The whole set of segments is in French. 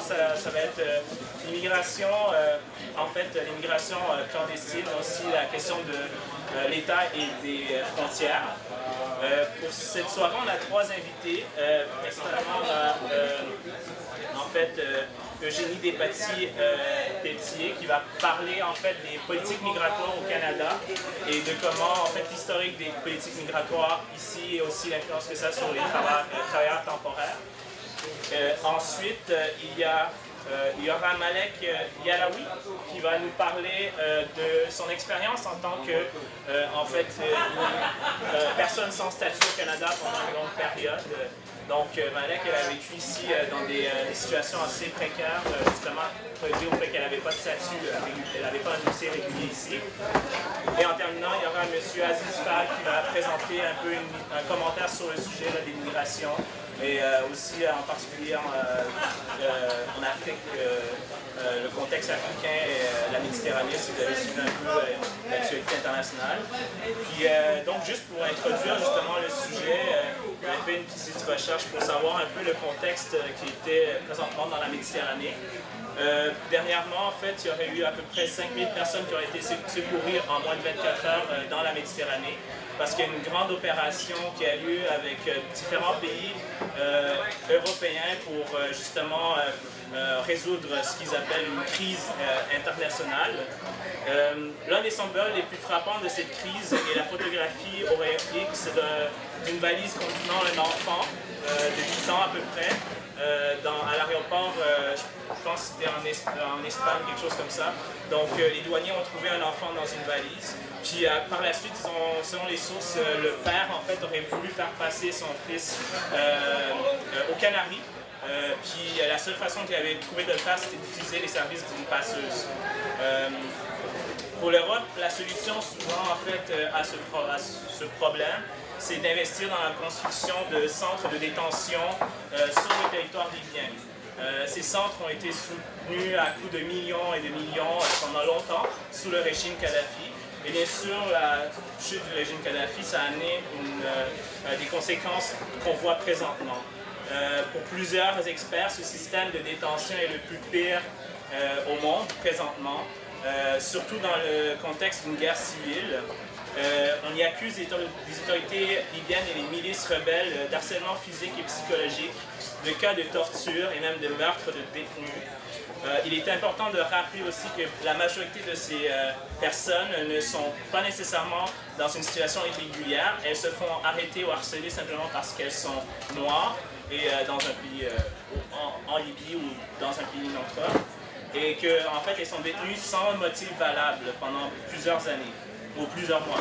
ça va être l'immigration, en fait, l'immigration clandestine, aussi la question de l'État et des frontières. Pour cette soirée, on a 3 invités. Principalement, on a en fait Eugénie Despatie-Pelletier qui va parler en fait des politiques migratoires au Canada et de comment en fait l'historique des politiques migratoires ici et aussi l'influence que ça a sur les travailleurs temporaires. Ensuite, il y aura Malek Yalaoui qui va nous parler de son expérience en tant que personne sans statut au Canada pendant une longue période. Donc Malek elle a vécu ici dans des situations assez précaires, justement dû au fait qu'elle n'avait pas de statut, elle n'avait pas un dossier régulier ici. Et en terminant, il y aura M. Aziz Fall qui va présenter un peu un commentaire sur le sujet de l'immigration et aussi en particulier en Afrique, le contexte africain et la Méditerranée, si vous avez suivi un peu l'actualité internationale. Puis donc juste pour introduire justement le sujet, j'ai fait une petite recherche pour savoir un peu le contexte qui était présentement dans la Méditerranée. Dernièrement, en fait, il y aurait eu à peu près 5000 personnes qui auraient été secourues en moins de 24 heures dans la Méditerranée, parce qu'il y a une grande opération qui a lieu avec différents pays européens pour justement résoudre ce qu'ils appellent une crise internationale. L'un des symboles les plus frappants de cette crise est la photographie au rayon X d'une valise contenant un enfant de 8 ans à peu près. À l'aéroport, je pense que c'était en Espagne, quelque chose comme ça. Donc les douaniers ont trouvé un enfant dans une valise. Puis par la suite, selon les sources, le père en fait aurait voulu faire passer son fils aux Canaries. Puis la seule façon qu'il avait trouvé de le faire, c'était d'utiliser les services d'une passeuse. Pour l'Europe, la solution souvent en fait à ce problème, c'est d'investir dans la construction de centres de détention sur le territoire libyen. Ces centres ont été soutenus à coût de millions et de millions pendant longtemps sous le régime Kadhafi. Et bien sûr, la chute du régime Kadhafi, ça a amené des conséquences qu'on voit présentement. Pour plusieurs experts, ce système de détention est le plus pire au monde présentement, surtout dans le contexte d'une guerre civile. On y accuse les autorités libyennes et les milices rebelles d'harcèlement physique et psychologique, de cas de torture et même de meurtre de détenus. Il est important de rappeler aussi que la majorité de ces personnes ne sont pas nécessairement dans une situation irrégulière. Elles se font arrêter ou harceler simplement parce qu'elles sont noires et dans un pays en Libye ou dans un pays limitrophe. Et qu'en fait, elles sont détenues sans motif valable pendant plusieurs années ou plusieurs mois.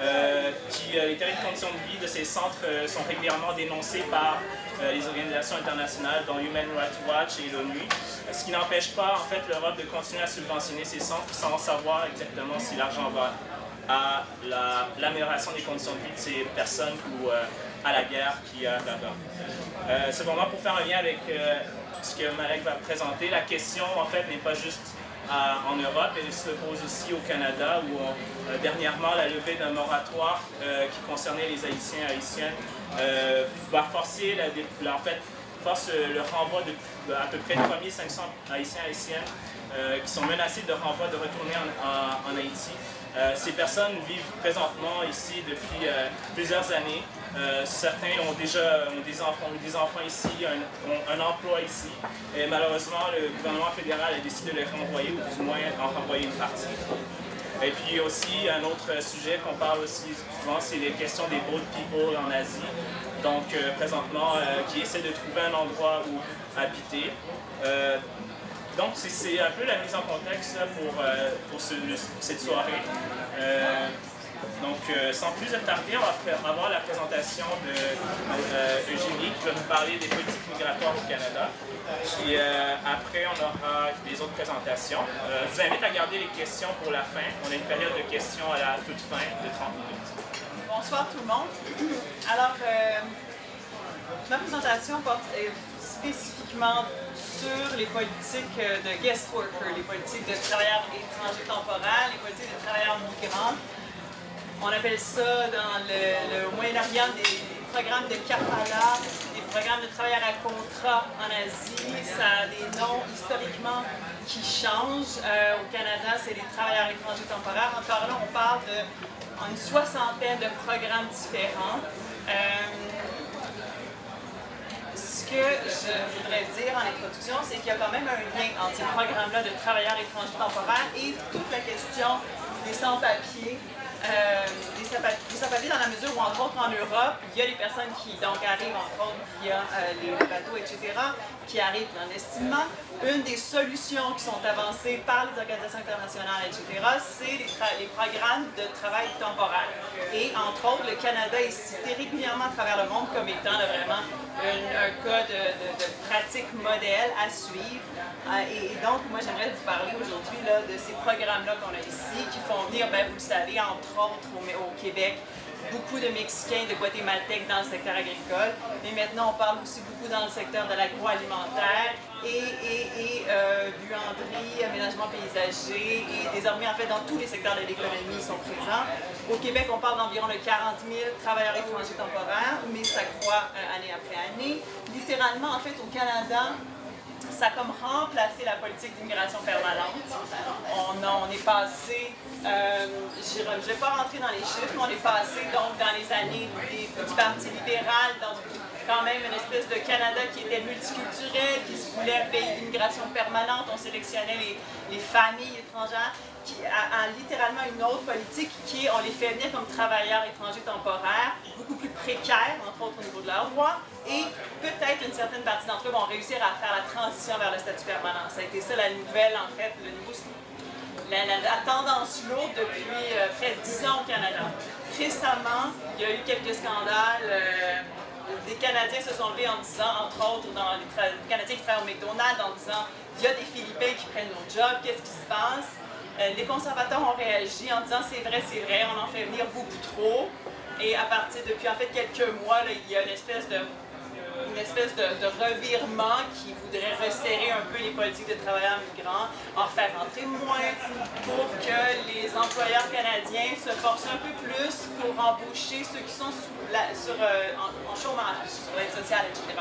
Les terribles conditions de vie de ces centres sont régulièrement dénoncées par les organisations internationales, dont Human Rights Watch et l'ONU, ce qui n'empêche pas en fait l'Europe de continuer à subventionner ces centres sans savoir exactement si l'argent va à l'amélioration des conditions de vie de ces personnes ou à la guerre qu'il y a là-bas. Cependant, pour faire un lien avec ce que Malek va présenter, la question en fait n'est pas juste en Europe, elle se pose aussi au Canada où dernièrement la levée d'un moratoire qui concernait les Haïtiens et Haïtiennes va forcer force le renvoi de à peu près 3500 Haïtiens et Haïtiennes qui sont menacés de renvoi de retourner en Haïti. Ces personnes vivent présentement ici depuis plusieurs années. Certains ont déjà des enfants ici, ont un emploi ici. Et malheureusement, le gouvernement fédéral a décidé de les renvoyer, ou du moins en renvoyer une partie. Et puis aussi, un autre sujet qu'on parle aussi souvent, c'est les questions des boat people en Asie. Donc présentement, qui essaient de trouver un endroit où habiter. Donc, c'est un peu la mise en contexte là, pour cette soirée. Sans plus tarder, on va avoir la présentation d'Eugénie qui va nous parler des politiques migratoires au Canada. Puis après, on aura des autres présentations. Je vous invite à garder les questions pour la fin. On a une période de questions à la toute fin de 30 minutes. Bonsoir tout le monde. Alors, ma présentation porte spécifiquement sur les politiques de guest workers, les politiques de travailleurs étrangers temporaires, les politiques de travailleurs migrants. On appelle ça dans le Moyen-Orient des programmes de kafala, des programme de travailleurs à contrat en Asie, ça a des noms historiquement qui changent. Au Canada, c'est les travailleurs étrangers temporaires. Encore là, on parle d'une soixantaine de programmes différents. Ce que je voudrais dire en introduction, c'est qu'il y a quand même un lien entre ces programmes-là de travailleurs étrangers temporaires et toute la question des sans-papiers. Des sans-papiers dans la mesure où, entre autres, en Europe, il y a des personnes qui donc arrivent, entre autres, via les bateaux, etc., qui arrivent clandestinement. Une des solutions qui sont avancées par les organisations internationales, etc., c'est les programmes de travail temporaire. Et, entre autres, le Canada est cité régulièrement à travers le monde comme étant vraiment un cas de pratique modèle à suivre. Et donc, moi, j'aimerais vous parler aujourd'hui de ces programmes-là qu'on a ici, qui font venir, vous le savez, entre autres au Québec, beaucoup de Mexicains, de Guatémaltèques dans le secteur agricole. Mais maintenant, on parle aussi beaucoup dans le secteur de l'agroalimentaire et buanderie, aménagement paysager et désormais, en fait, dans tous les secteurs de l'économie, ils sont présents. Au Québec, on parle d'environ 40 000 travailleurs étrangers temporaires, mais ça croît année après année. Littéralement, en fait, au Canada, ça a comme remplacé la politique d'immigration permanente. On est passé, je ne vais pas rentrer dans les chiffres, mais on est passé donc dans les années du Parti libéral, dans quand même une espèce de Canada qui était multiculturel, qui se voulait un pays d'immigration permanente. On sélectionnait les familles étrangères, à littéralement une autre politique qui est, on les fait venir comme travailleurs étrangers temporaires, beaucoup plus précaires, entre autres au niveau de leurs droits, et peut-être une certaine partie d'entre eux vont réussir à faire la transition vers le statut permanent. Ça a été ça la nouvelle, en fait, la tendance lourde depuis près de 10 ans au Canada. Récemment, il y a eu quelques scandales. Des Canadiens se sont levés en disant, entre autres, dans les Canadiens qui travaillent au McDonald's, en disant il y a des Philippins qui prennent nos jobs, qu'est-ce qui se passe? Les conservateurs ont réagi en disant c'est vrai, on en fait venir beaucoup trop. Et à partir depuis en fait quelques mois, là, il y a une espèce de revirement qui voudrait resserrer un peu les politiques de travailleurs migrants, en faire rentrer moins pour que les employeurs canadiens se forcent un peu plus pour embaucher ceux qui sont en chômage, sur l'aide sociale, etc.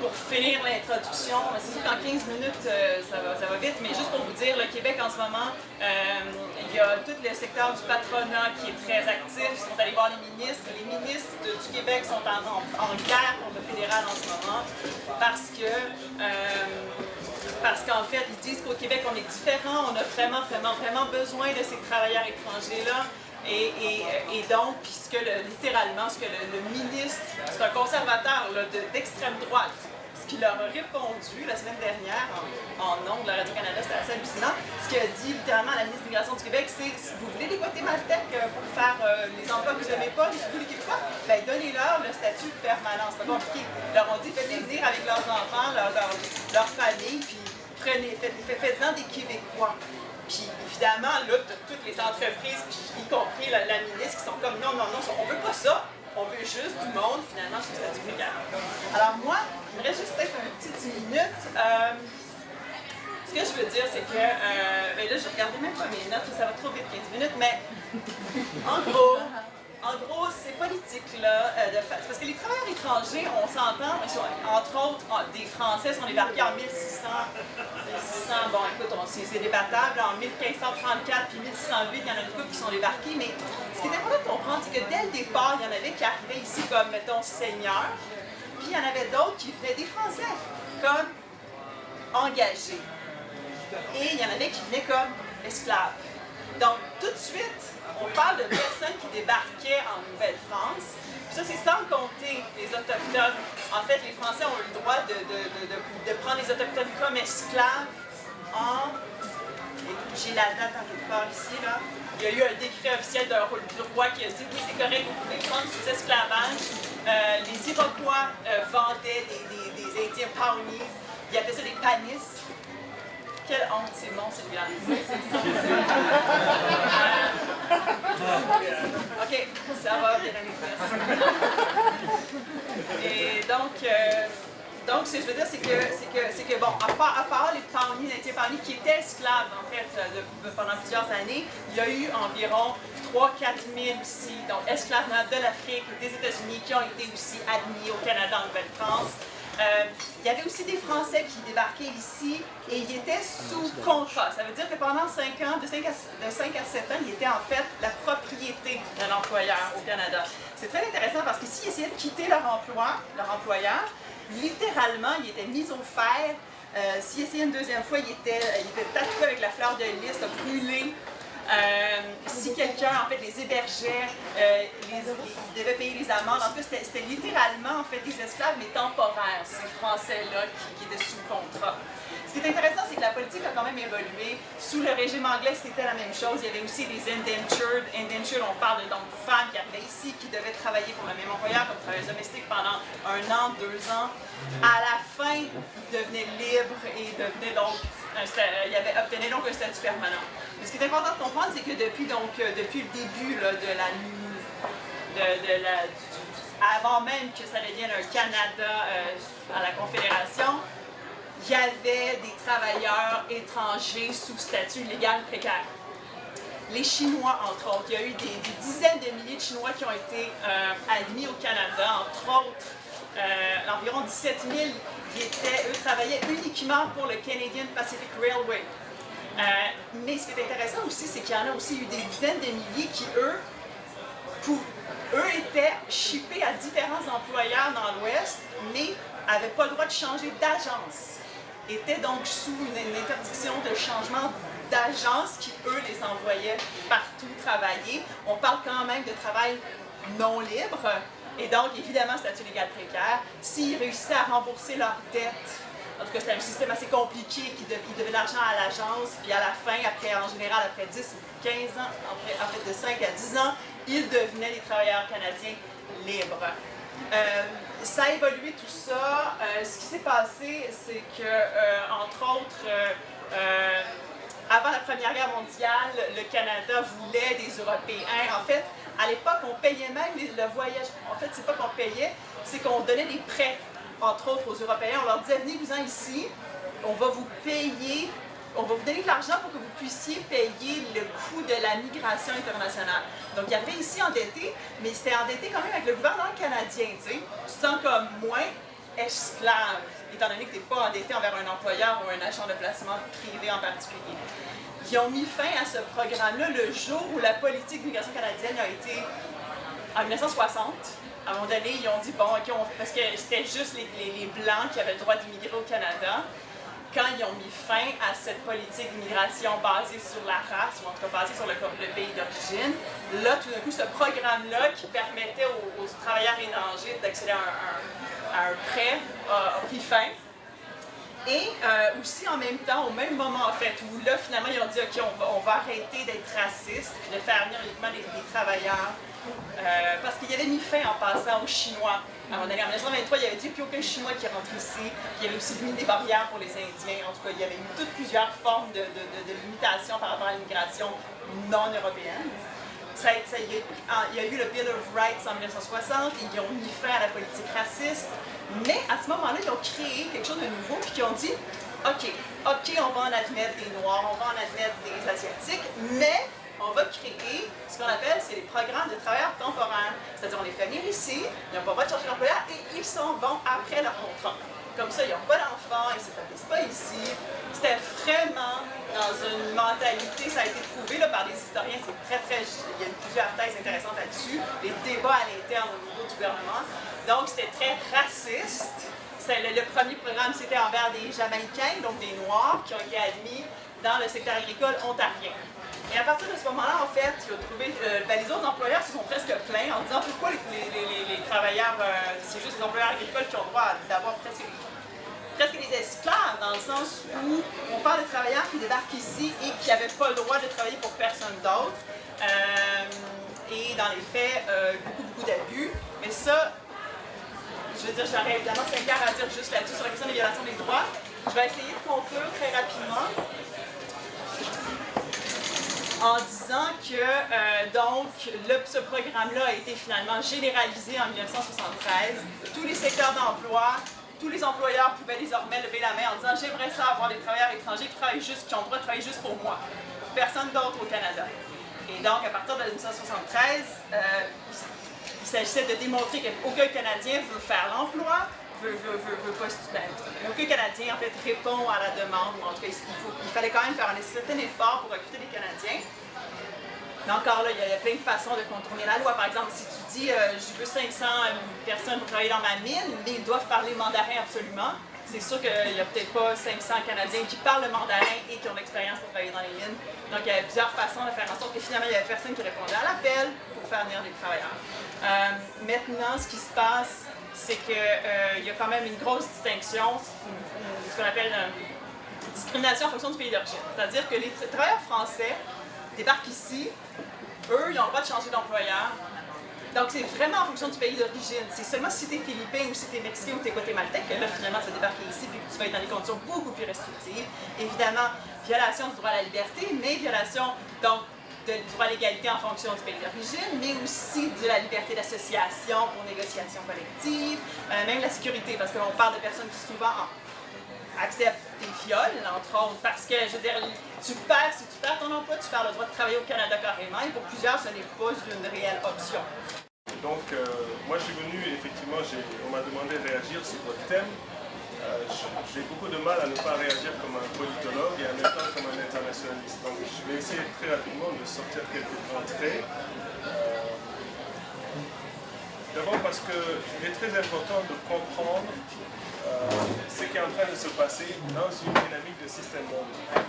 Pour finir l'introduction, c'est sûr qu'en 15 minutes, ça va vite, mais juste pour vous dire, le Québec en ce moment, il y a tout le secteur du patronat qui est très actif. Ils sont allés voir les ministres. Les ministres du Québec sont en guerre contre le fédéral en ce moment parce qu'en fait, ils disent qu'au Québec, on est différent, on a vraiment besoin de ces travailleurs étrangers-là. Et donc, littéralement, ce que le ministre, c'est un conservateur d'extrême droite, ce qu'il leur a répondu la semaine dernière en ondes de la Radio-Canada, c'était assez hallucinant. Ce qu'il a dit littéralement à la ministre de l'Immigration du Québec, c'est si vous voulez des Guatémaltèques pour faire les emplois que vous n'aimez pas, les Québécois, donnez-leur le statut permanent. C'est pas compliqué. Ils leur ont dit faites-les venir avec leurs enfants, leur famille, puis faites-en des Québécois. Puis évidemment, là, toutes les entreprises, puis y compris la ministre, qui sont comme non, on veut pas ça, on veut juste du monde, finalement, sur le statut précaire. Alors moi, il me reste juste peut-être un petit 10 minutes. Ce que je veux dire, c'est que, là, je regardais même pas mes notes, ça va trop vite, 15 minutes, mais en gros, c'est politique, là, parce que les travailleurs étrangers, on s'entend, entre autres, des Français sont débarqués en 1600, bon, écoute, c'est débattable, en 1534 puis 1608, il y en a une couple qui sont débarqués, mais ce qui est important de comprendre, c'est que dès le départ, il y en avait qui arrivaient ici comme, mettons, seigneurs, puis il y en avait d'autres qui venaient des Français, comme engagés. Et il y en avait qui venaient comme esclaves. Donc, tout de suite, on parle de personnes qui débarquaient en Nouvelle-France. Puis ça, c'est sans compter les Autochtones. En fait, les Français ont eu le droit de prendre les Autochtones comme esclaves j'ai la date en quelque part ici, là. Il y a eu un décret officiel du roi qui a dit oui, c'est correct, vous pouvez prendre sous esclavage. Les Iroquois vendaient des Indiens Pawnees. Ils appelaient ça des panis. Quelle honte, c'est bon celui-là. Ok, ça va, bien. Et donc, Donc, ce que je veux dire, c'est que bon, à part les Pawnee, Native Pawnee, qui étaient esclaves, en fait, pendant plusieurs années, il y a eu environ 3-4 000 aussi, donc esclaves de l'Afrique, des États-Unis, qui ont été aussi admis au Canada, en Nouvelle-France. Il y avait aussi des Français qui débarquaient ici et ils étaient sous contrat. Ça veut dire que pendant 5 ans, de 5 à 7 ans, ils étaient en fait la propriété de l'employeur au Canada. C'est très intéressant parce que s'ils essayaient de quitter leur employeur, littéralement, ils étaient mis au fer. S'ils essayaient une deuxième fois, ils étaient tatoués avec la fleur de lys, brûlés. Si quelqu'un en fait les hébergeait, ils devaient payer les amendes. En plus, c'était littéralement en fait des esclaves, mais temporaires, ces Français-là qui étaient sous contrat. Ce qui est intéressant, c'est que la politique a quand même évolué. Sous le régime anglais, c'était la même chose. Il y avait aussi les indentured. Indentured, on parle de donc femmes qui arrivaient ici, qui devaient travailler pour le même employeur comme travailleuses domestiques pendant 1 an, 2 ans. À la fin, ils devenaient libres et devenaient donc obtenaient donc un statut permanent. Mais ce qui est important de comprendre, c'est que depuis le début là, avant même que ça devienne un Canada à la Confédération, il y avait des travailleurs étrangers sous statut légal précaire. Les Chinois, entre autres. Il y a eu des dizaines de milliers de Chinois qui ont été admis au Canada, entre autres. Environ 17 000 eux travaillaient uniquement pour le Canadian Pacific Railway. Mais ce qui est intéressant aussi, c'est qu'il y en a aussi eu des dizaines de milliers qui, eux étaient shippés à différents employeurs dans l'Ouest, mais n'avaient pas le droit de changer d'agence. Étaient donc sous une interdiction de changement d'agence qui, eux, les envoyaient partout travailler. On parle quand même de travail non libre. Et donc, évidemment, statut légal précaire. S'ils réussissaient à rembourser leurs dettes, en tout cas, c'était un système assez compliqué, ils devaient de l'argent à l'agence, puis à la fin, en général, après 10 ou 15 ans, en fait de 5 à 10 ans, ils devenaient des travailleurs canadiens libres. Ça a évolué tout ça. Ce qui s'est passé, c'est que, entre autres, avant la Première Guerre mondiale, le Canada voulait des Européens. En fait, à l'époque, on payait même le voyage. En fait, c'est pas qu'on payait, c'est qu'on donnait des prêts, entre autres, aux Européens. On leur disait, venez-vous-en ici, on va vous payer, on va vous donner de l'argent pour que vous puissiez payer le coût de la migration internationale. Donc, ils arrivaient ici endettés, mais ils étaient endettés quand même avec le gouvernement canadien, tu sais. Tu te sens comme moins esclave, étant donné que tu n'es pas endetté envers un employeur ou un agent de placement privé en particulier. Ils ont mis fin à ce programme-là le jour où la politique d'immigration canadienne a été en 1960. À un moment donné, ils ont dit, bon, OK, parce que c'était juste les Blancs qui avaient le droit d'immigrer au Canada. Quand ils ont mis fin à cette politique d'immigration basée sur la race, ou en tout cas basée sur le pays d'origine, là, tout d'un coup, ce programme-là qui permettait aux travailleurs étrangers d'accéder à un prêt a pris fin. Et aussi en même temps, au même moment en fait, où là finalement ils ont dit ok, on va arrêter d'être raciste et de faire venir uniquement des travailleurs. Parce qu'il y avait mis fin en passant aux Chinois. À un moment donné, en 1923, il y avait dit qu'il n'y a aucun Chinois qui rentre ici. Il y avait aussi mis des barrières pour les Indiens. En tout cas, il y avait eu plusieurs formes de limitations par rapport à l'immigration non européenne. Il y a eu le Bill of Rights en 1960, ils ont mis fin à la politique raciste, mais à ce moment-là, ils ont créé quelque chose de nouveau, puis ils ont dit OK, on va en admettre des Noirs, on va en admettre des Asiatiques, mais on va créer ce qu'on appelle, c'est les programmes de travailleurs temporaires. C'est-à-dire, on les fait venir ici, ils n'ont pas le droit de changer d'employeur et ils s'en vont après leur contrat. Comme ça, ils n'ont pas d'enfants, ils ne s'établissent pas ici. C'était vraiment dans une mentalité, ça a été prouvé là, par des historiens, c'est il y a eu plusieurs thèses intéressantes là-dessus, les débats à l'interne au niveau du gouvernement. Donc, c'était très raciste. Le premier programme, c'était envers des Jamaïcains, donc des Noirs, qui ont été admis dans le secteur agricole ontarien. Et à partir de ce moment-là, en fait, ils ont trouvé, les autres employeurs se sont presque plaints en disant pourquoi les travailleurs, c'est juste les employeurs agricoles qui ont le droit d'avoir presque des esclaves, dans le sens où on parle de travailleurs qui débarquent ici et qui n'avaient pas le droit de travailler pour personne d'autre. Et dans les faits, beaucoup d'abus. Mais ça, je veux dire, j'aurais évidemment 5 heures à dire juste là-dessus sur la question des violations des droits. Je vais essayer de conclure très rapidement en disant que ce programme-là a été finalement généralisé en 1973. Tous les secteurs d'emploi tous les employeurs pouvaient désormais lever la main en disant « J'aimerais ça avoir des travailleurs étrangers qui ont le droit de travailler juste pour moi, personne d'autre au Canada. » Et donc, à partir de 1973, il s'agissait de démontrer qu'aucun Canadien veut faire l'emploi, aucun Canadien en fait répond à la demande, ou en tout cas il fallait quand même faire un certain effort pour recruter des Canadiens. Mais encore là, il y a plein de façons de contourner la loi. Par exemple, si tu dis je veux 500 personnes pour travailler dans ma mine, mais ils doivent parler mandarin absolument, c'est sûr qu'il n'y a peut-être pas 500 Canadiens qui parlent le mandarin et qui ont l'expérience pour travailler dans les mines. Donc il y avait plusieurs façons de faire en sorte que finalement il n'y avait personne qui répondait à l'appel pour faire venir des travailleurs. Maintenant, ce qui se passe, c'est qu'il y a quand même une grosse distinction, ce qu'on appelle discrimination en fonction du pays d'origine. C'est-à-dire que les travailleurs français débarquent ici, eux, ils n'ont pas de changer d'employeur. Donc, c'est vraiment en fonction du pays d'origine. C'est seulement si tu es philippin ou si tu es mexicain ou tu es guatémaltèque que là, finalement, tu vas débarquer ici et que tu vas être dans des conditions beaucoup plus restrictives. Évidemment, violation du droit à la liberté, mais violation, donc, du droit à l'égalité en fonction du pays d'origine, mais aussi de la liberté d'association pour négociation collective, même la sécurité, parce qu'on parle de personnes qui souvent acceptent des viols, entre autres, parce que, je veux dire, si tu perds ton emploi, tu perds le droit de travailler au Canada carrément, et pour plusieurs, ce n'est pas une réelle option. Donc, moi, je suis venu, effectivement, on m'a demandé de réagir sur votre thème. J'ai beaucoup de mal à ne pas réagir comme un politologue et en même temps comme un internationaliste. Donc, je vais essayer très rapidement de sortir quelques grands traits. D'abord parce qu'il est très important de comprendre ce qui est en train de se passer dans une dynamique de système mondial.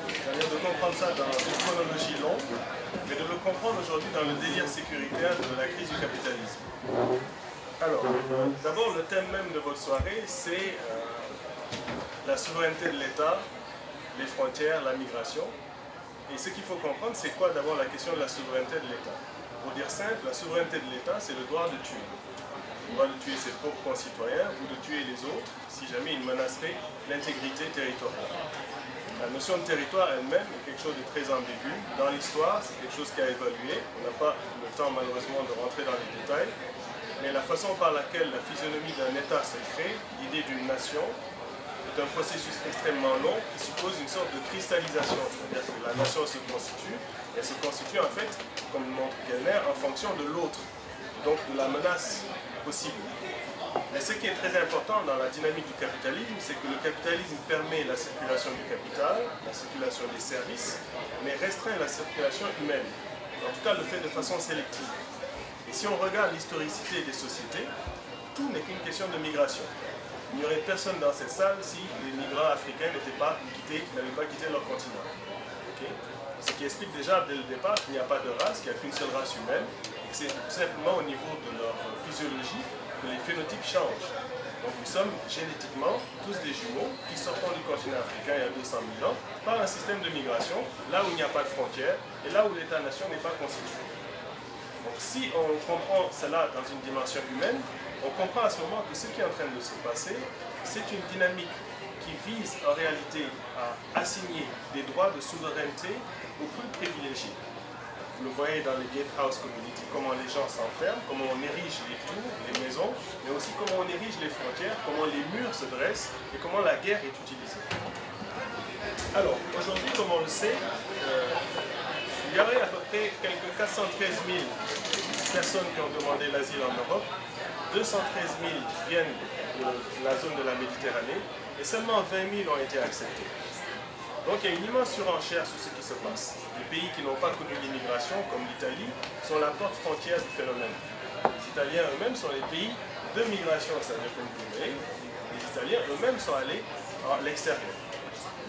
C'est-à-dire de comprendre ça dans une chronologie longue, mais de le comprendre aujourd'hui dans le délire sécuritaire de la crise du capitalisme. Alors, d'abord, le thème même de votre soirée, c'est la souveraineté de l'État, les frontières, la migration. Et ce qu'il faut comprendre, c'est quoi d'abord la question de la souveraineté de l'État? Pour dire simple, la souveraineté de l'État, c'est le droit de tuer. Le droit de tuer ses propres concitoyens ou de tuer les autres si jamais ils menaceraient l'intégrité territoriale. La notion de territoire elle-même est quelque chose de très ambigu. Dans l'histoire, c'est quelque chose qui a évolué. On n'a pas le temps malheureusement de rentrer dans les détails. Mais la façon par laquelle la physionomie d'un État se crée, l'idée d'une nation, est un processus extrêmement long qui suppose une sorte de cristallisation. C'est-à-dire que la nation se constitue, elle se constitue en fait, comme le montre Gellner, en fonction de l'autre, donc de la menace possible. Mais ce qui est très important dans la dynamique du capitalisme, c'est que le capitalisme permet la circulation du capital, la circulation des services, mais restreint la circulation humaine. En tout cas, le fait de façon sélective. Et si on regarde l'historicité des sociétés, tout n'est qu'une question de migration. Il n'y aurait personne dans cette salle si les migrants africains n'avaient pas quitté leur continent. Okay? Ce qui explique déjà dès le départ qu'il n'y a pas de race, qu'il n'y a qu'une seule race humaine, et que c'est simplement au niveau de leur physiologie que les phénotypes changent. Donc nous sommes génétiquement tous des jumeaux qui sortent du continent africain il y a 200 000 ans par un système de migration, là où il n'y a pas de frontières et là où l'État-nation n'est pas constitué. Donc si on comprend cela dans une dimension humaine, on comprend à ce moment que ce qui est en train de se passer, c'est une dynamique qui vise en réalité à assigner des droits de souveraineté aux plus privilégiés. Vous le voyez dans les gatehouse communities, comment les gens s'enferment, comment on érige les tours, les maisons, mais aussi comment on érige les frontières, comment les murs se dressent et comment la guerre est utilisée. Alors, aujourd'hui, comme on le sait, il y aurait à peu près quelques 413 000 personnes qui ont demandé l'asile en Europe, 213 000 viennent de la zone de la Méditerranée et seulement 20 000 ont été acceptés. Donc il y a une immense surenchère sur ce qui se passe. Les pays qui n'ont pas connu l'immigration, comme l'Italie, sont la porte frontière du phénomène. Les Italiens eux-mêmes sont les pays de migration, c'est-à-dire comme vous voyez, les Italiens eux-mêmes sont allés à l'extérieur.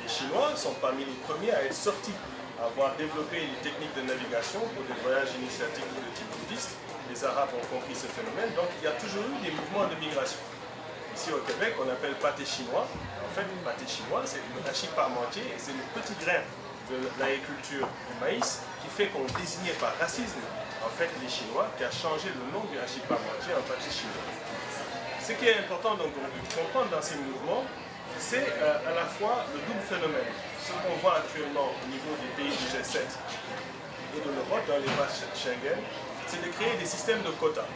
Les Chinois sont parmi les premiers à être sortis, à avoir développé les techniques de navigation pour des voyages initiatiques de type bouddhiste. Les Arabes ont compris ce phénomène, donc il y a toujours eu des mouvements de migration. Ici au Québec, on appelle pâté chinois. En fait, le pâté chinois, c'est le hachis parmentier et c'est le petit grain de l'agriculture du maïs qui fait qu'on désignait par racisme en fait les Chinois, qui a changé le nom du hachis parmentier en pâté chinois. Ce qui est important donc de comprendre dans ces mouvements, c'est à la fois le double phénomène. Ce qu'on voit actuellement au niveau des pays du G7 et de l'Europe dans les bases Schengen, c'est de créer des systèmes de quotas.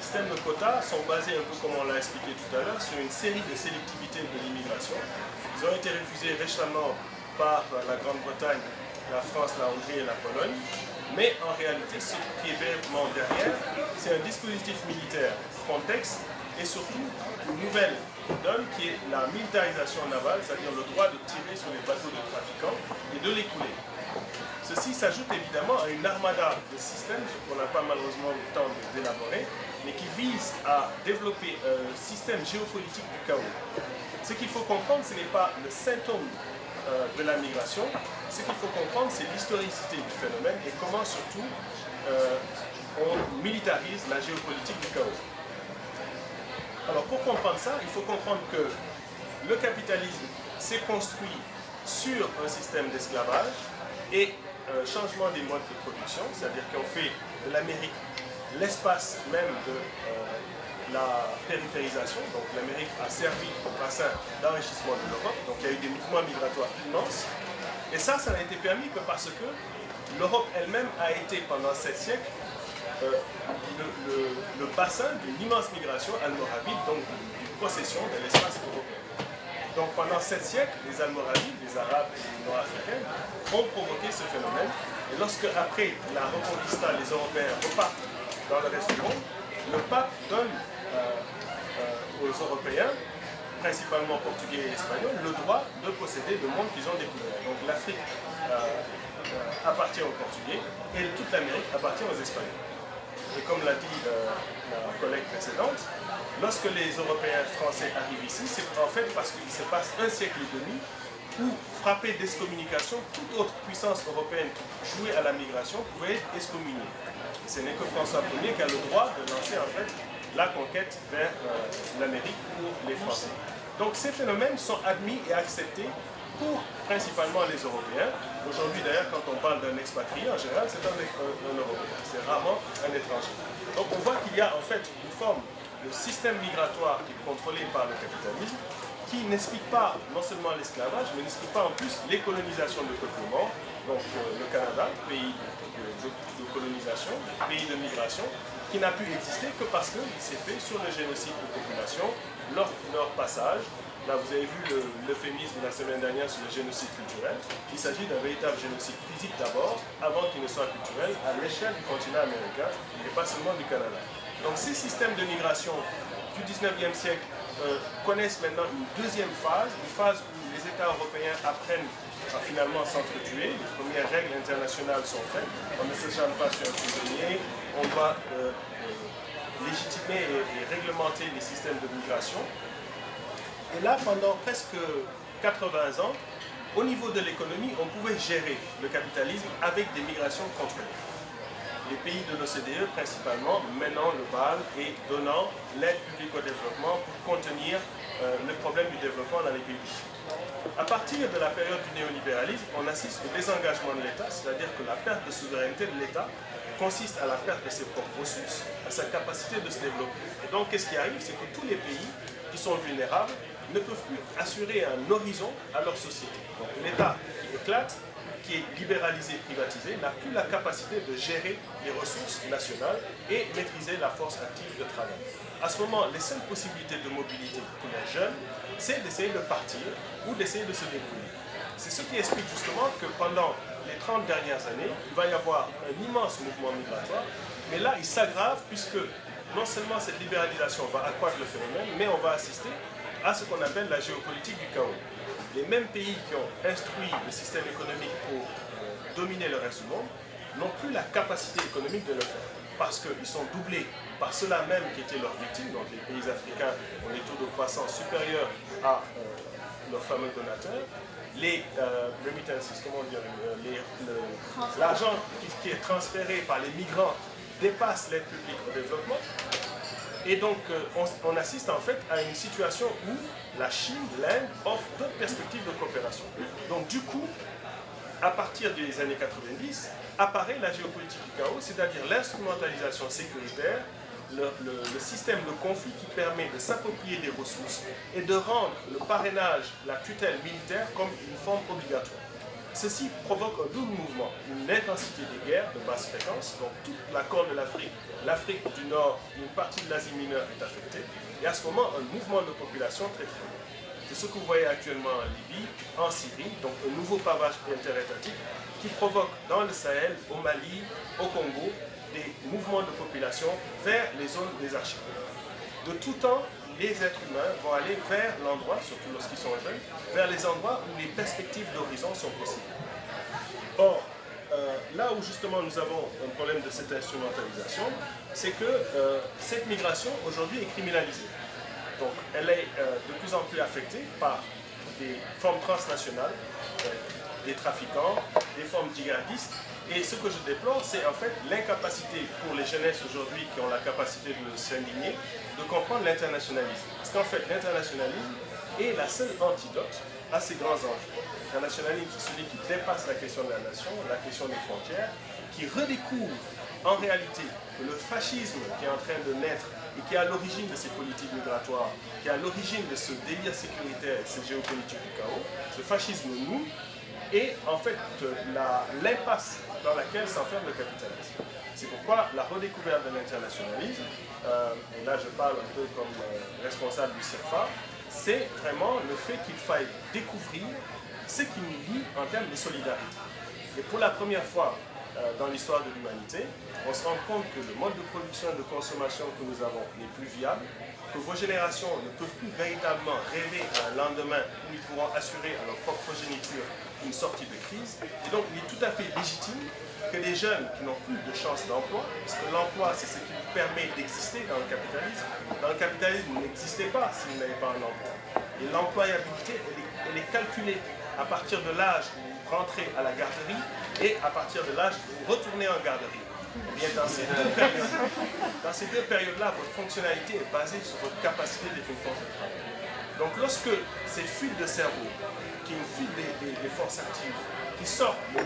systèmes de quotas sont basés, un peu comme on l'a expliqué tout à l'heure, sur une série de sélectivités de l'immigration. Ils ont été refusés récemment par la Grande-Bretagne, la France, la Hongrie et la Pologne. Mais en réalité, ce qui est véritablement derrière, c'est un dispositif militaire Frontex et surtout une nouvelle donne qui est la militarisation navale, c'est-à-dire le droit de tirer sur les bateaux de trafiquants et de les couler. Ceci s'ajoute évidemment à une armada de systèmes, ce qu'on n'a pas malheureusement le temps d'élaborer, mais qui vise à développer un système géopolitique du chaos. Ce qu'il faut comprendre, ce n'est pas le symptôme de la migration. Ce qu'il faut comprendre, c'est l'historicité du phénomène et comment surtout on militarise la géopolitique du chaos. Alors pour comprendre ça, il faut comprendre que le capitalisme s'est construit sur un système d'esclavage et un changement des modes de production, c'est-à-dire qu'on fait de l'Amérique l'espace même de la périphérisation. Donc l'Amérique a servi au bassin d'enrichissement de l'Europe, donc il y a eu des mouvements migratoires immenses. Et ça n'a été permis que parce que l'Europe elle-même a été pendant 7 siècles le bassin d'une immense migration almoravide, donc d'une possession de l'espace européen. Donc pendant 7 siècles, les Almoravides, les Arabes et les Nord-Africains ont provoqué ce phénomène. Et lorsque, après la Reconquista, les Européens repartent dans le reste du monde, le pape donne aux Européens, principalement portugais et espagnols, le droit de posséder le monde qu'ils ont découvert. Donc l'Afrique appartient aux Portugais et toute l'Amérique appartient aux Espagnols. Et comme l'a dit la collègue précédente, lorsque les Européens français arrivent ici, c'est en fait parce qu'il se passe un siècle et demi où, frappé d'excommunication, toute autre puissance européenne qui jouait à la migration pouvait être excommuniée. Ce n'est que François Ier qui a le droit de lancer en fait la conquête vers l'Amérique pour les Français. Donc ces phénomènes sont admis et acceptés pour principalement les Européens. Aujourd'hui d'ailleurs, quand on parle d'un expatrié, en général c'est un Européen, c'est rarement un étranger. Donc on voit qu'il y a en fait une forme de système migratoire qui est contrôlé par le capitalisme, qui n'explique pas non seulement l'esclavage, mais n'explique pas en plus les colonisations de peuplement, donc le Canada, pays de colonisation, pays de migration, qui n'a pu exister que parce qu'il s'est fait sur le génocide de population lors de leur passage. Là, vous avez vu l'euphémisme de la semaine dernière sur le génocide culturel. Il s'agit d'un véritable génocide physique d'abord, avant qu'il ne soit culturel, à l'échelle du continent américain et pas seulement du Canada. Donc ces systèmes de migration du 19e siècle connaissent maintenant une deuxième phase, une phase où les États européens apprennent à finalement s'entretuer. Les premières règles internationales sont faites. On ne s'échange pas sur un prisonnier. On doit légitimer et réglementer les systèmes de migration. Et là, pendant presque 80 ans, au niveau de l'économie, on pouvait gérer le capitalisme avec des migrations contrôlées. Les pays de l'OCDE principalement menant le bal et donnant l'aide publique au développement pour contenir le problème du développement dans les pays du Sud. À partir de la période du néolibéralisme, on assiste au désengagement de l'État, c'est-à-dire que la perte de souveraineté de l'État consiste à la perte de ses propres ressources, à sa capacité de se développer. Et donc, qu'est-ce qui arrive? C'est que tous les pays qui sont vulnérables ne peuvent plus assurer un horizon à leur société. Donc l'État qui éclate, qui est libéralisé, privatisé, n'a plus la capacité de gérer les ressources nationales et maîtriser la force active de travail. À ce moment, les seules possibilités de mobilité pour les jeunes, c'est d'essayer de partir ou d'essayer de se débrouiller. C'est ce qui explique justement que pendant les 30 dernières années, il va y avoir un immense mouvement migratoire, mais là, il s'aggrave puisque non seulement cette libéralisation va accroître le phénomène, mais on va assister à ce qu'on appelle la géopolitique du chaos. Les mêmes pays qui ont instruit le système économique pour dominer le reste du monde n'ont plus la capacité économique de le faire, parce qu'ils sont doublés par ceux-là même qui étaient leurs victimes. Donc les pays africains ont des taux de croissance supérieurs à leurs fameux donateurs. Les remittances, comment dire, l'argent qui est transféré par les migrants dépasse l'aide publique au développement. Et donc, on assiste en fait à une situation où la Chine, l'Inde offrent d'autres perspectives de coopération. Donc, du coup, à partir des années 90, apparaît la géopolitique du chaos, c'est-à-dire l'instrumentalisation sécuritaire, le système de conflit qui permet de s'approprier des ressources et de rendre le parrainage, la tutelle militaire comme une forme obligatoire. Ceci provoque un double mouvement, une intensité des guerres de basse fréquence, donc toute la corne de l'Afrique, l'Afrique du Nord, une partie de l'Asie mineure est affectée, et à ce moment, un mouvement de population très très lourd. C'est ce que vous voyez actuellement en Libye, en Syrie, donc un nouveau pavage interétatique qui provoque dans le Sahel, au Mali, au Congo, des mouvements de population vers les zones des archipels. De tout temps, les êtres humains vont aller vers l'endroit, surtout lorsqu'ils sont jeunes, vers les endroits où les perspectives d'horizon sont possibles. Or, là où justement nous avons un problème de cette instrumentalisation, c'est que cette migration aujourd'hui est criminalisée. Donc elle est de plus en plus affectée par des formes transnationales, des trafiquants, des formes djihadistes. Et ce que je déplore, c'est en fait l'incapacité pour les jeunesses aujourd'hui qui ont la capacité de s'indigner, de comprendre l'internationalisme. Parce qu'en fait, l'internationalisme est la seule antidote à ces grands enjeux. L'internationalisme, c'est celui qui dépasse la question de la nation, la question des frontières, qui redécouvre en réalité que le fascisme qui est en train de naître et qui est à l'origine de ces politiques migratoires, qui est à l'origine de ce délire sécuritaire, cette géopolitique du chaos, ce fascisme nous, et en fait l'impasse dans laquelle s'enferme le capitalisme. C'est pourquoi la redécouverte de l'internationalisme, et là je parle un peu comme responsable du CERFA, c'est vraiment le fait qu'il faille découvrir ce qui nous lie en termes de solidarité. Et pour la première fois dans l'histoire de l'humanité, on se rend compte que le mode de production et de consommation que nous avons n'est plus viable, que vos générations ne peuvent plus véritablement rêver à un lendemain où ils pourront assurer à leur propre progéniture une sortie de crise. Et donc il est tout à fait légitime que des jeunes qui n'ont plus de chance d'emploi, parce que l'emploi c'est ce qui vous permet d'exister dans le capitalisme. Dans le capitalisme, vous n'existez pas si vous n'avez pas un emploi. Et l'employabilité, elle est calculée à partir de l'âge où vous rentrez à la garderie et à partir de l'âge où vous retournez en garderie. Eh bien, dans ces deux périodes-là, votre fonctionnalité est basée sur votre capacité d'être une force de travail. Donc lorsque cette fuite de cerveau, qui est une fuite des forces actives, qui sort, le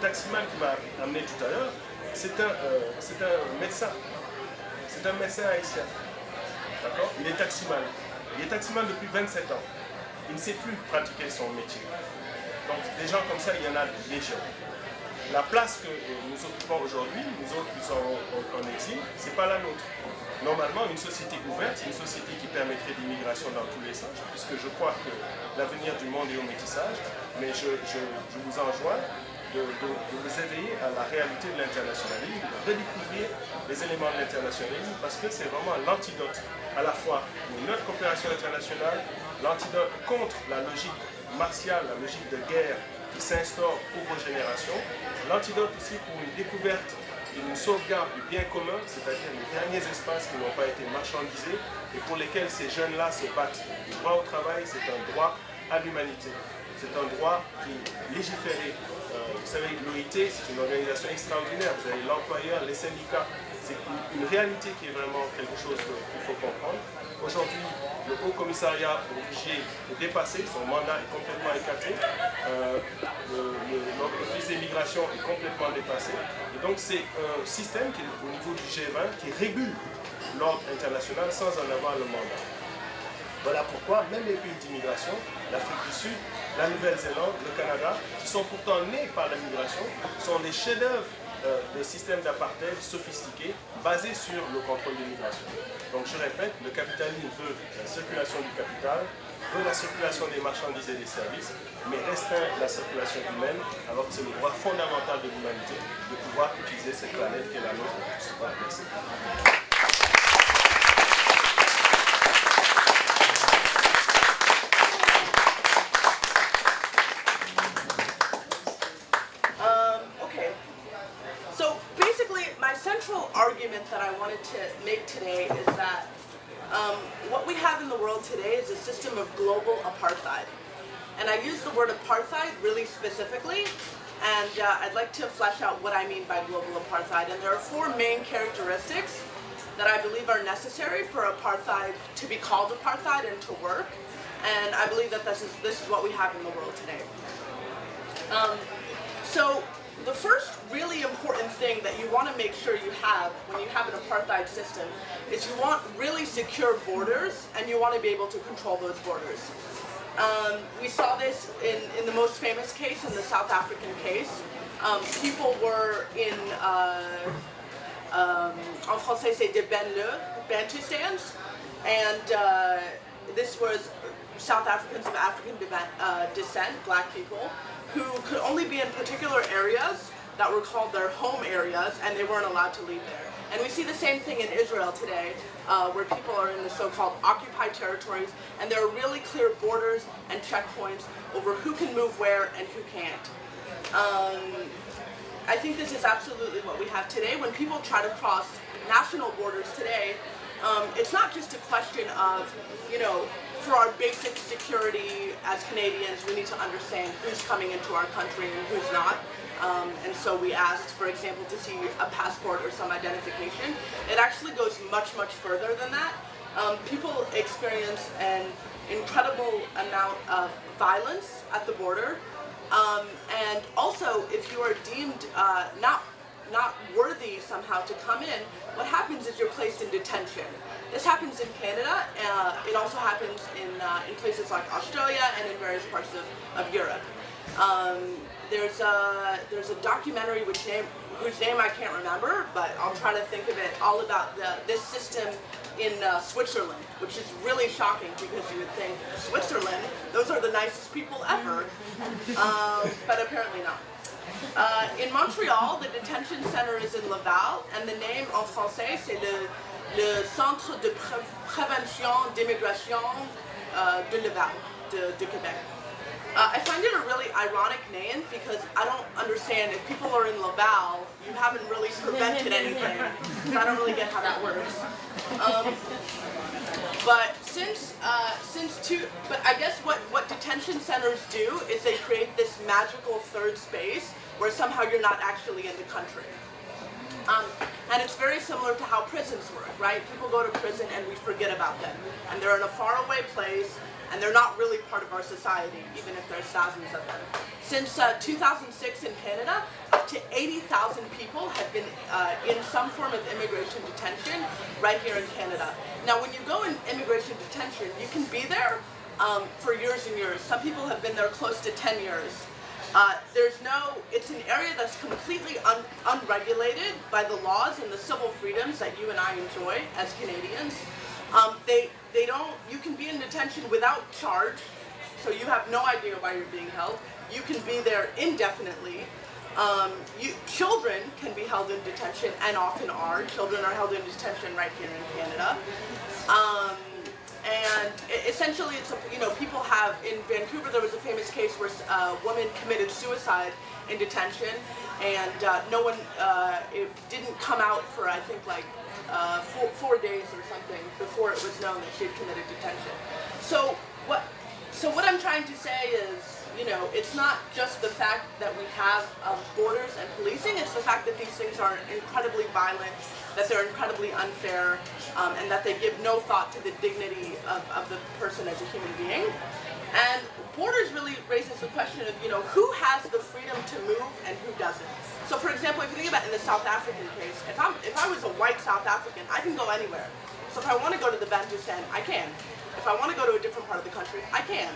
taximan qui m'a amené tout à l'heure, c'est un médecin. C'est un médecin haïtien. D'accord ? Il est taximan. Il est taximan depuis 27 ans. Il ne sait plus pratiquer son métier. Donc des gens comme ça, il y en a légion. La place que nous occupons aujourd'hui, nous autres qui sommes en exil, ce n'est pas la nôtre. Normalement, une société ouverte, c'est une société qui permettrait d'immigration dans tous les sens, puisque je crois que l'avenir du monde est au métissage, mais je vous enjoins de vous éveiller à la réalité de l'internationalisme, de redécouvrir les éléments de l'internationalisme, parce que c'est vraiment l'antidote à la fois pour notre coopération internationale, l'antidote contre la logique martiale, la logique de guerre qui s'instaure pour vos générations, l'antidote aussi pour une découverte et une sauvegarde du bien commun, c'est-à-dire les derniers espaces qui n'ont pas été marchandisés et pour lesquels ces jeunes-là se battent. Le droit au travail, c'est un droit à l'humanité. C'est un droit qui est légiféré. Vous savez, l'OIT, c'est une organisation extraordinaire. Vous avez l'employeur, les syndicats. C'est une réalité qui est vraiment quelque chose qu'il faut comprendre. Aujourd'hui, le Haut Commissariat aux réfugiés est dépassé, son mandat est complètement écarté, l'Office des migrations est complètement dépassé. Et donc c'est un système qui est au niveau du G20 qui régule l'ordre international sans en avoir le mandat. Voilà pourquoi même les pays d'immigration, l'Afrique du Sud, la Nouvelle-Zélande, le Canada, qui sont pourtant nés par la migration, sont des chefs-d'œuvre de systèmes d'apartheid sophistiqués basés sur le contrôle de l'immigration. Donc je répète, le capitalisme veut la circulation du capital, veut la circulation des marchandises et des services, mais restreint la circulation humaine, alors que c'est le droit fondamental de l'humanité de pouvoir utiliser cette planète qui est la nôtre. Voilà, merci. Argument that I wanted to make today is that what we have in the world today is a system of global apartheid. And I use the word apartheid really specifically, and I'd like to flesh out what I mean by global apartheid. And there are four main characteristics that I believe are necessary for apartheid to be called apartheid and to work. And I believe that this is what we have in the world today. So the first really important thing that you want to make sure you have when you have an apartheid system is you want really secure borders and you want to be able to control those borders. We saw this in the most famous case, in the South African case. People were in, en français c'est des Bantu stands, and this was South Africans of African descent, black people, who could only be in particular areas that were called their home areas, and they weren't allowed to leave there. And we see the same thing in Israel today, where people are in the so-called occupied territories, and there are really clear borders and checkpoints over who can move where and who can't. I think this is absolutely what we have today. When people try to cross national borders today, it's not just a question of, you know, for our basic security as Canadians, we need to understand who's coming into our country and who's not. And so we asked, for example, to see a passport or some identification. It actually goes much, much further than that. People experience an incredible amount of violence at the border. And also, if you are deemed not worthy somehow to come in, what happens is you're placed in detention. This happens in Canada. It also happens in places like Australia and in various parts of Europe. There's a documentary whose name I can't remember, but I'll try to think of it, all about this system in Switzerland, which is really shocking because you would think, Switzerland, those are the nicest people ever, but apparently not. In Montreal, the detention center is in Laval, and the name en français, c'est le Centre de Prévention d'Immigration de Laval, de Québec. I find it a really ironic name because I don't understand, if people are in Laval, you haven't really prevented anything. So I don't really get how that works. But but I guess what detention centers do is they create this magical third space where somehow you're not actually in the country. And it's very similar to how prisons work, right? People go to prison and we forget about them. And they're in a faraway place, and they're not really part of our society, even if there's thousands of them. Since 2006 in Canada, up to 80,000 people have been in some form of immigration detention right here in Canada. Now, when you go in immigration detention, you can be there for years and years. Some people have been there close to 10 years. It's an area that's completely unregulated by the laws and the civil freedoms that you and I enjoy as Canadians. You can be in detention without charge, so you have no idea why you're being held. You can be there indefinitely. Children can be held in detention, and often are. Children are held in detention right here in Canada. And essentially, people have, in Vancouver, there was a famous case where a woman committed suicide in detention, and it didn't come out for, I think, like 4 days or something before it was known that she had committed detention. So what I'm trying to say is, it's not just the fact that we have borders and policing, it's the fact that these things are incredibly violent, that they're incredibly unfair, and that they give no thought to the dignity of the person as a human being. And borders really raises the question of, who has the freedom to move and who doesn't. So for example, if you think about in the South African case, if I was a white South African, I can go anywhere. So if I want to go to the Bantu stand, I can. If I want to go to a different part of the country, I can.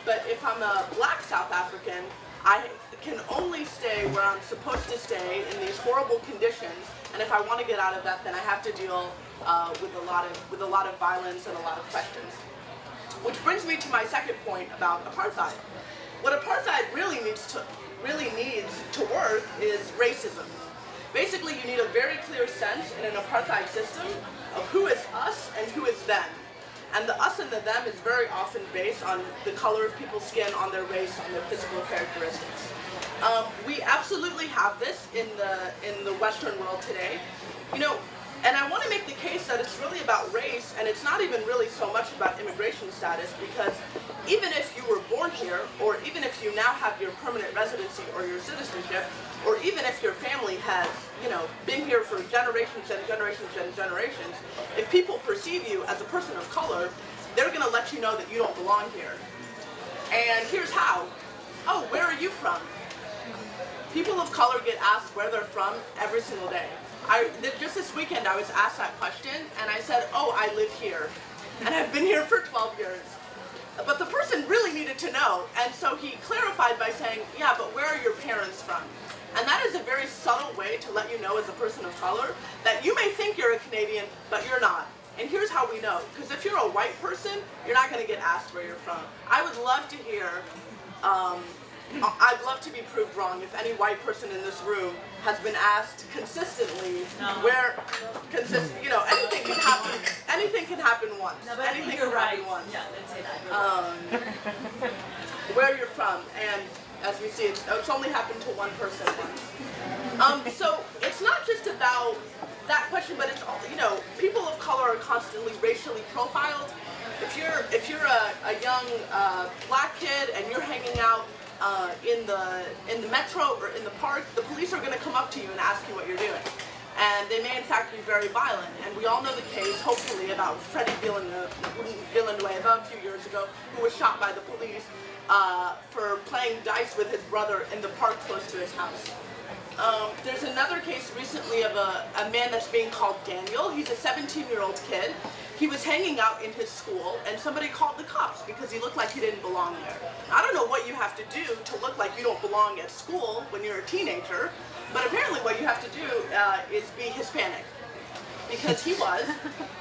But if I'm a black South African, I can only stay where I'm supposed to stay in these horrible conditions, and if I want to get out of that, then I have to deal with a lot of violence and a lot of questions. Which brings me to my second point about apartheid. What apartheid really needs to work is racism. Basically, you need a very clear sense in an apartheid system of who is us and who is them. And the us and the them is very often based on the color of people's skin, on their race, on their physical characteristics. We absolutely have this in the Western world today. And I want to make the case that it's really about race, and it's not even really so much about immigration status, because even if you were born here, or even if you now have your permanent residency or your citizenship, or even if your family has, been here for generations and generations and generations, if people perceive you as a person of color, they're going to let you know that you don't belong here. And here's how. Oh, where are you from? People of color get asked where they're from every single day. Just this weekend I was asked that question, and I said, oh, I live here. And I've been here for 12 years. But the person really needed to know, and so he clarified by saying, yeah, but where are your parents from? And that is a very subtle way to let you know as a person of color that you may think you're a Canadian, but you're not. And here's how we know, because if you're a white person, you're not going to get asked where you're from. I would love to hear, I'd love to be proved wrong if any white person in this room has been asked consistently where, you know, anything can happen. Anything can happen once. No, but anything you're can right. happen once. Yeah, let's say that. Where you're from, and as we see, it's only happened to one person once. So it's not just about that question, but it's all, you know, people of color are constantly racially profiled. If you're a young black kid and you're hanging out in the metro or in the park, the police are going to come up to you and ask you what you're doing. And they may in fact be very violent. And we all know the case, hopefully, about Freddie Villanueva a few years ago, who was shot by the police for playing dice with his brother in the park close to his house. There's another case recently of a man that's being called Daniel. He's a 17-year-old kid. He was hanging out in his school, and somebody called the cops because he looked like he didn't belong there. I don't know what you have to do to look like you don't belong at school when you're a teenager, but apparently what you have to do is be Hispanic, because he was.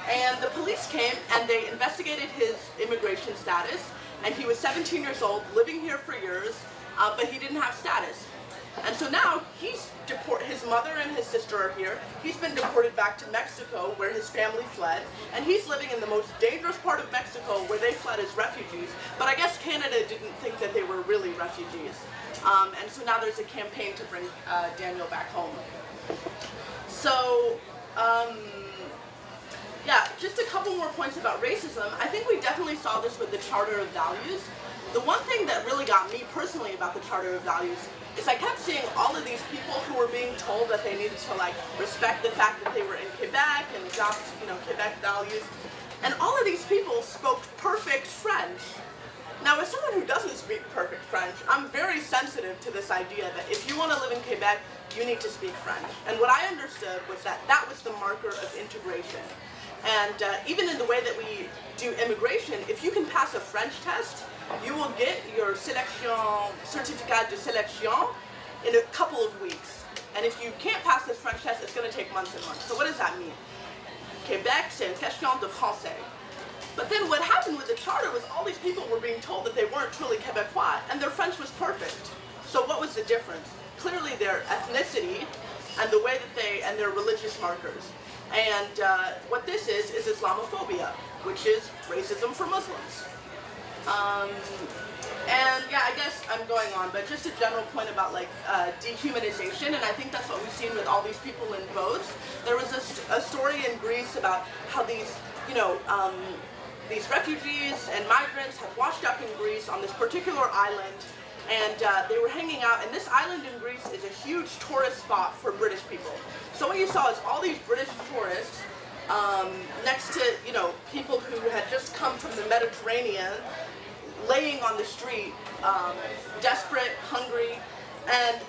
And the police came and they investigated his immigration status, and he was 17 years old, living here for years, but he didn't have status. And so now his mother and his sister are here. He's been deported back to Mexico, where his family fled, and he's living in the most dangerous part of Mexico, where they fled as refugees. But I guess Canada didn't think that they were really refugees. And so now there's a campaign to bring Daniel back home. So, yeah, just a couple more points about racism. I think we definitely saw this with the Charter of Values. The one thing that really got me personally about the Charter of Values is I kept seeing all of these people who were being told that they needed to like respect the fact that they were in Quebec and adopt, you know, Quebec values. And all of these people spoke perfect French. Now, as someone who doesn't speak perfect French, I'm very sensitive to this idea that if you want to live in Quebec, you need to speak French. And what I understood was that that was the marker of integration. And even in the way that we do immigration, if you can pass a French test, you will get your certificat de sélection in a couple of weeks. And if you can't pass this French test, it's going to take months and months. So what does that mean? Québec, c'est une question de français. But then what happened with the charter was all these people were being told that they weren't truly Quebecois, and their French was perfect. So what was the difference? Clearly their ethnicity and the way that and their religious markers. And what this is Islamophobia, which is racism for Muslims. And yeah, I guess I'm going on, but just a general point about like dehumanization, and I think that's what we've seen with all these people in boats. There was a story in Greece about how these, you know, these refugees and migrants had washed up in Greece on this particular island, and they were hanging out, and this island in Greece is a huge tourist spot for British people. So what you saw is all these British tourists next to, you know, people who had just come from the Mediterranean, laying on the street, desperate, hungry, and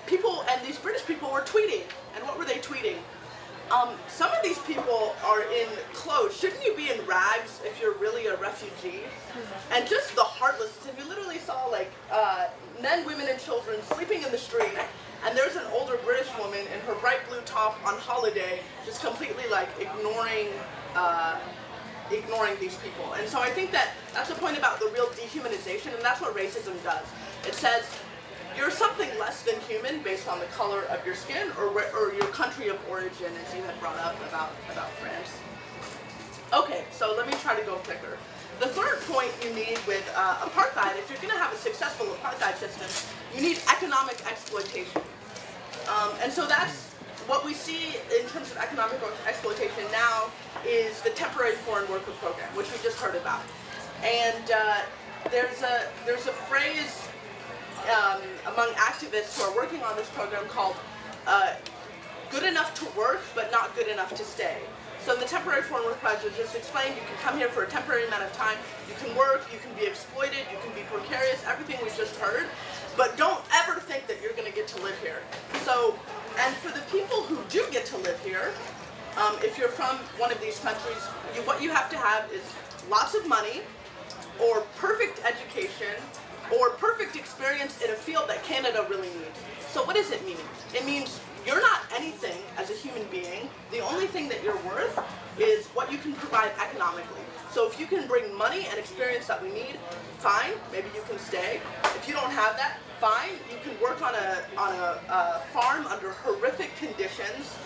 these British people were tweeting. And what were they tweeting? Some of these people are in clothes. Shouldn't you be in rags if you're really a refugee? And just the heartlessness. And you literally saw like men, women, and children sleeping in the street. And there's an older British woman in her bright blue top on holiday, just completely like ignoring these people. And so I think that that's the point about the real dehumanization, and that's what racism does. It says you're something less than human based on the color of your skin or your country of origin, as you had brought up about France. Okay, so let me try to go quicker. The third point you need with apartheid, if you're going to have a successful apartheid system, you need economic exploitation. And so that's what we see in terms of economic exploitation now is the temporary foreign worker program, which we just heard about. And there's a phrase among activists who are working on this program called good enough to work, but not good enough to stay. So in the temporary foreign work project, just explained, you can come here for a temporary amount of time, you can work, you can be exploited, you can be precarious, everything we just heard, but don't ever think that you're going to get to live here. So, and for the people who do get to live here, if you're from one of these countries, what you have to have is lots of money, or perfect education or perfect experience in a field that Canada really needs. So what does it mean? It means you're not anything as a human being. The only thing that you're worth is what you can provide economically. So if you can bring money and experience that we need, fine, maybe you can stay. If you don't have that, fine, you can work on a farm under horrific conditions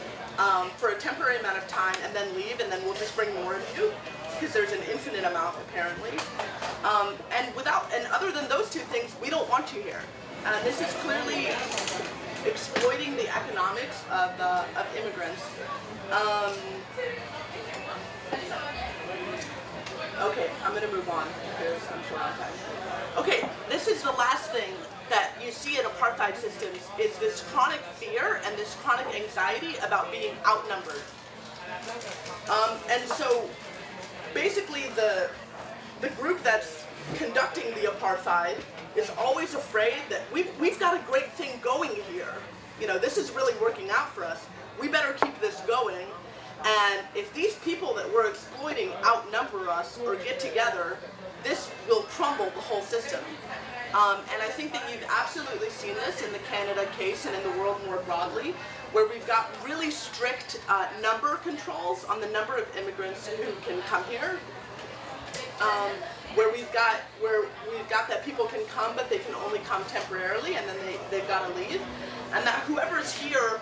for a temporary amount of time and then leave, and then we'll just bring more of you, because there's an infinite amount apparently. And other than those two things, we don't want you here. This is clearly exploiting the economics of immigrants. Okay, I'm going to move on because I'm short on time. Okay, this is the last thing that you see in apartheid systems is this chronic fear and this chronic anxiety about being outnumbered. And so basically the group that's conducting the apartheid is always afraid that we've got a great thing going here. You know, this is really working out for us. We better keep this going. And if these people that we're exploiting outnumber us or get together, this will crumble the whole system. And I think that you've absolutely seen this in the Canada case and in the world more broadly, where we've got really strict number controls on the number of immigrants who can come here. Where we've got that people can come, but they can only come temporarily, and then they've got to leave. And that whoever's here,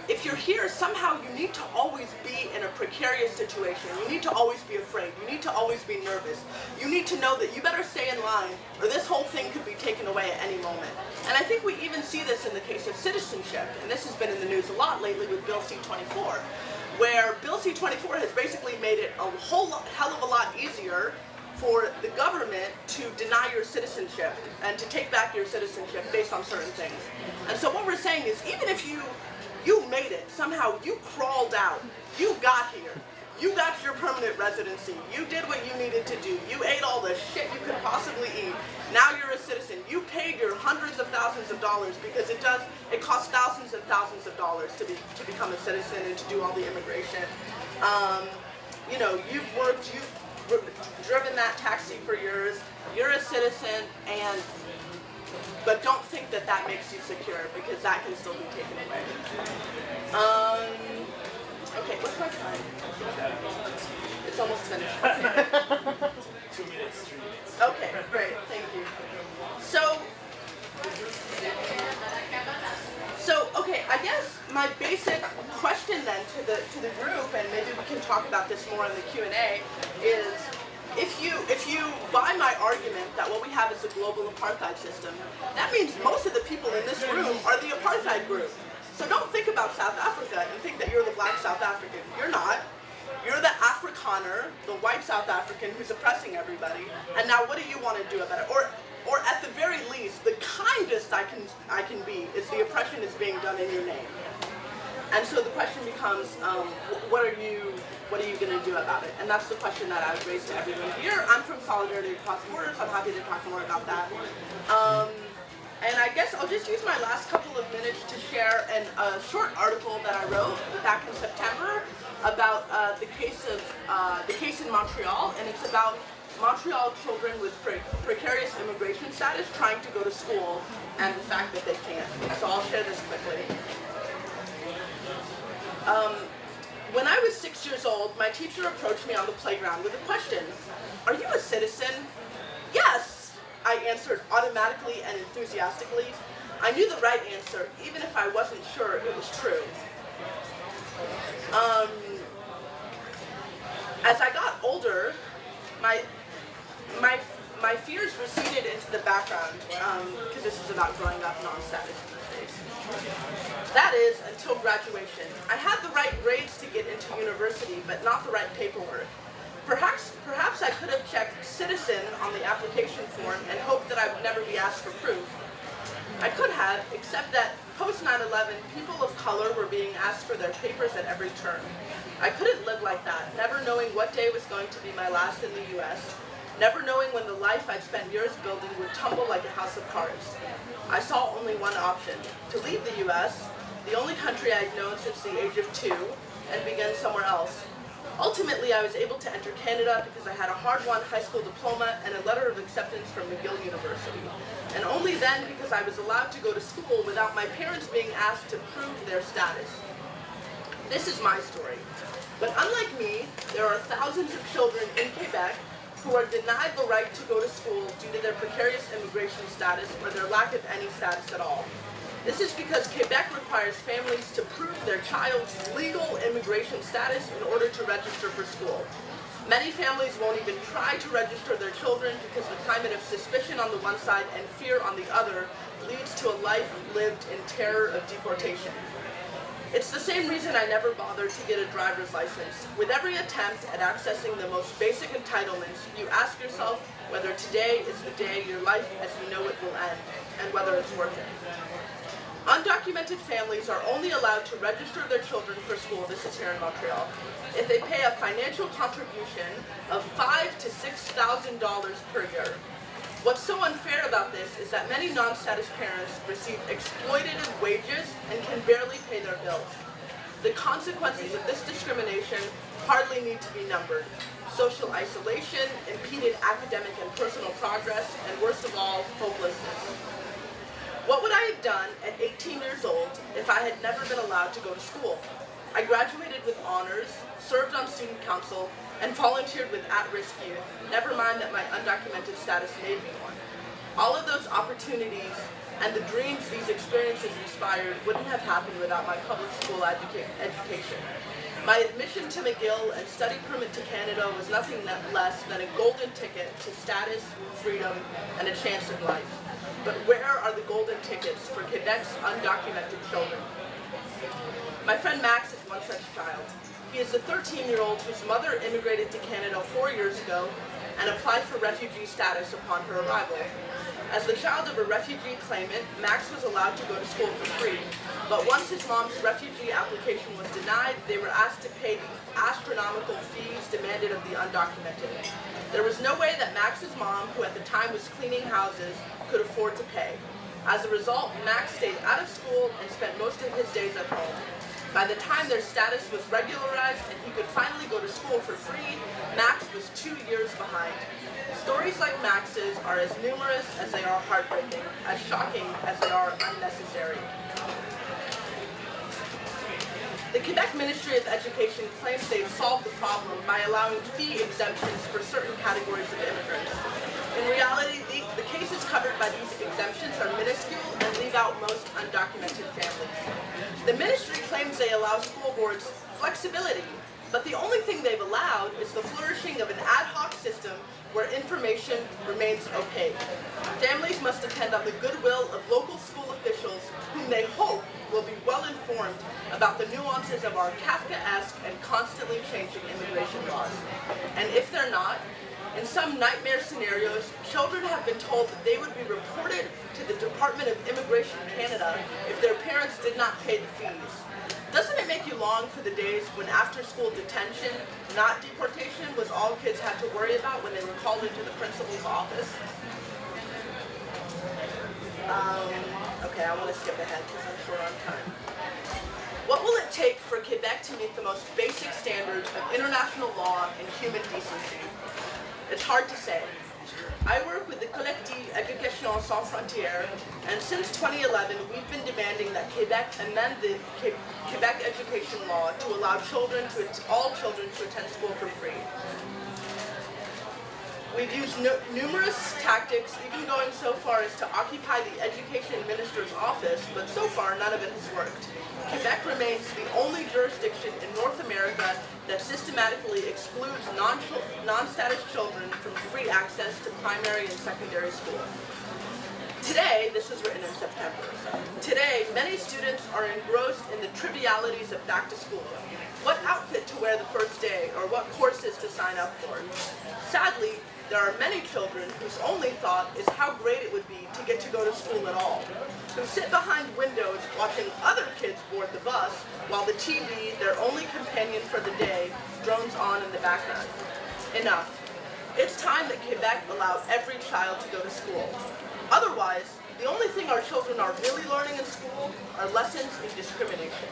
if you're here, somehow you need to always be in a precarious situation. You need to always be afraid. You need to always be nervous. You need to know that you better stay in line or this whole thing could be taken away at any moment. And I think we even see this in the case of citizenship. And this has been in the news a lot lately with Bill C-24, where Bill C-24 has basically made it a hell of a lot easier for the government to deny your citizenship and to take back your citizenship based on certain things. And so what we're saying is, even if you made it, somehow you crawled out, you got here, you got your permanent residency, you did what you needed to do, you ate all the shit you could possibly eat, now you're a citizen, you paid your hundreds of thousands of dollars, because it costs thousands and thousands of dollars to become a citizen and to do all the immigration. You know, you've worked, you've driven that taxi for years, you're a citizen, but don't think that that makes you secure, because that can still be taken away. Okay, what's my time? It's almost finished. Okay. 2 minutes, 3 minutes. Okay, great, thank you. So okay, I guess my basic question then to the group, and maybe we can talk about this more in the Q&A, is if you buy my argument that what we have is a global apartheid system, that means most of the people in this room are the apartheid group. So don't think about South Africa and think that you're the black South African. You're not. You're the Afrikaner, the white South African who's oppressing everybody. And now what do you want to do about it? Or at the very least, the kindest I can be is the oppression is being done in your name. And so the question becomes, what are you going to do about it? And that's the question that I would raise to everyone here. I'm from Solidarity Across Borders. I'm happy to talk more about that. And I guess I'll just use my last couple of minutes to share a short article that I wrote back in September about the case in Montreal, and it's about Montreal children with precarious immigration status trying to go to school, and the fact that they can't. So I'll share this quickly. When I was 6 years old, my teacher approached me on the playground with a question. "Are you a citizen?" "Yes," I answered automatically and enthusiastically. I knew the right answer, even if I wasn't sure it was true. As I got older, my fears receded into the background, because this is about growing up non-status these days. That is, until graduation. I had the right grades to get into university, but not the right paperwork. Perhaps I could have checked citizen on the application form and hoped that I would never be asked for proof. I could have, except that post 9/11, people of color were being asked for their papers at every turn. I couldn't live like that, never knowing what day was going to be my last in the US, never knowing when the life I'd spent years building would tumble like a house of cards. I saw only one option: to leave the US, the only country I'd known since the age of 2, and begin somewhere else. Ultimately, I was able to enter Canada because I had a hard-won high school diploma and a letter of acceptance from McGill University. And only then because I was allowed to go to school without my parents being asked to prove their status. This is my story. But unlike me, there are thousands of children in Quebec who are denied the right to go to school due to their precarious immigration status or their lack of any status at all. This is because Quebec requires families to prove their child's legal immigration status in order to register for school. Many families won't even try to register their children because the climate of suspicion on the one side and fear on the other leads to a life lived in terror of deportation. It's the same reason I never bothered to get a driver's license. With every attempt at accessing the most basic entitlements, you ask yourself whether today is the day your life as you know it will end, and whether it's worth it. Undocumented families are only allowed to register their children for school, this is here in Montreal, if they pay a financial contribution of $5,000 to $6,000 per year. What's so unfair about this is that many non-status parents receive exploitative wages and can barely pay their bills. The consequences of this discrimination hardly need to be numbered. Social isolation, impeded academic and personal progress, and worst of all, hopelessness. What would I have done at 18 years old if I had never been allowed to go to school? I graduated with honors, served on student council, and volunteered with at-risk youth, never mind that my undocumented status made me one. All of those opportunities and the dreams these experiences inspired wouldn't have happened without my public school education. My admission to McGill and study permit to Canada was nothing less than a golden ticket to status, freedom, and a chance in life. But where are the golden tickets for Quebec's undocumented children? My friend Max is one such child. He is a 13-year-old whose mother immigrated to Canada 4 years ago and applied for refugee status upon her arrival. As the child of a refugee claimant, Max was allowed to go to school for free, but once his mom's refugee application was denied, they were asked to pay the astronomical fees demanded of the undocumented. There was no way that Max's mom, who at the time was cleaning houses, could afford to pay. As a result, Max stayed out of school and spent most of his days at home. By the time their status was regularized and he could finally go to school for free, Max was 2 years behind. Stories like Max's are as numerous as they are heartbreaking, as shocking as they are unnecessary. The Quebec Ministry of Education claims they've solved the problem by allowing fee exemptions for certain categories of immigrants. In reality, the cases covered by these exemptions are minuscule and leave out most undocumented families. The ministry claims they allow school boards flexibility, but the only thing they've allowed is the flourishing of an ad hoc system where information remains opaque. Families must depend on the goodwill of local school officials whom they hope will be well informed about the nuances of our Kafkaesque and constantly changing immigration laws. And if they're not, in some nightmare scenarios, children have been told that they would be reported to the Department of Immigration Canada if their parents did not pay the fees. Doesn't it make you long for the days when after-school detention, not deportation, was all kids had to worry about when they were called into the principal's office? Okay, I want to skip ahead because I'm short on time. What will it take for Quebec to meet the most basic standards of international law and human decency? It's hard to say. I work with the Collectif Éducation Sans Frontières, and since 2011, we've been demanding that Quebec amend the Quebec education law to allow all children to attend school for free. We've used numerous tactics, even going so far as to occupy the education minister's office, but so far none of it has worked. Quebec remains the only jurisdiction in North America that systematically excludes non-status children from free access to primary and secondary school. Today, this was written in September, today many students are engrossed in the trivialities of back to school. What outfit to wear the first day, or what courses to sign up for. Sadly, there are many children whose only thought is how great it would be to get to go to school at all, who sit behind windows watching other kids board the bus while the TV, their only companion for the day, drones on in the background. Enough. It's time that Quebec allowed every child to go to school. Otherwise, the only thing our children are really learning in school are lessons in discrimination.